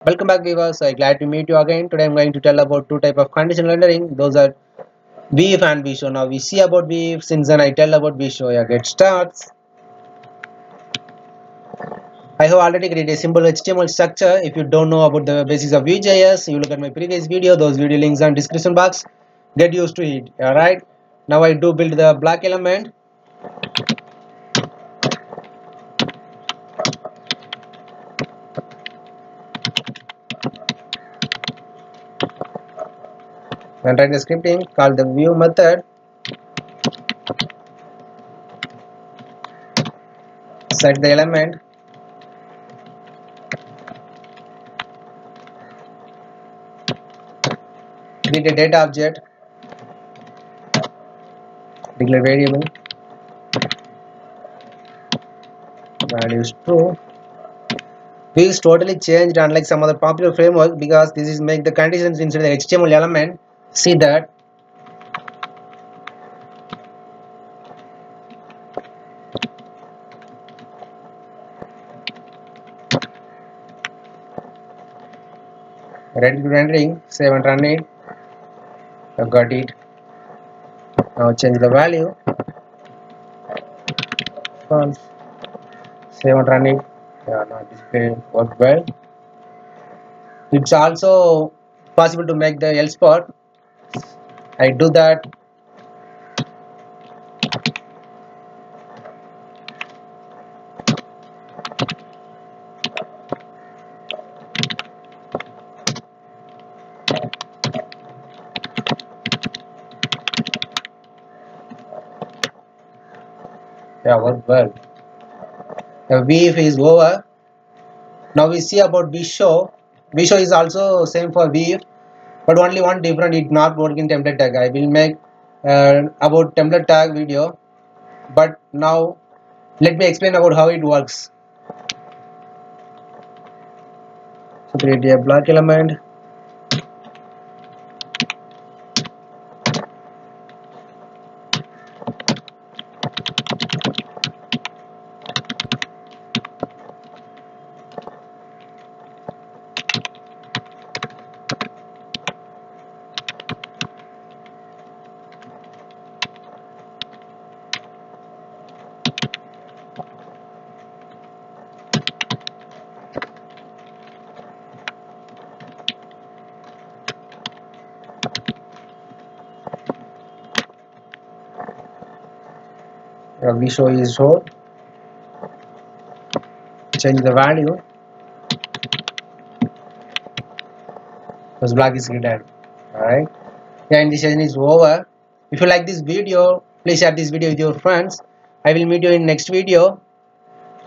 Welcome back viewers, I'm glad to meet you again. Today I'm going to tell about two type of conditional rendering. Those are VIF and VShow. Now we see about VIF, since then I tell about VShow. Yeah, get starts. I have already created a simple HTML structure. If you don't know about the basics of Vue.js, you look at my previous video. Those video links are in description box. Get used to it. Alright. Now I do build the black element. Then write the scripting, call the view method, set the element, create a data object, declare variable, value is true. This is totally changed unlike some other popular framework because this is make the conditions inside the HTML element. See that. Ready to rendering, save and run it. I've got it. Now change the value. False. Save and run it. Yeah, now display work well. It's also possible to make the else part. I do that. Yeah, work well. The VIF is over. Now we see about VShow. VShow is also same for VIF, but only one different. It not working template tag. I will make about template tag video, but now let me explain about how it works. So create a black element. VShow is show. Change the value. Because black is hidden. Alright. Yeah, and this session is over. If you like this video, please share this video with your friends. I will meet you in next video.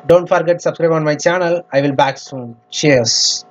Don't forget to subscribe on my channel. I will back soon. Cheers.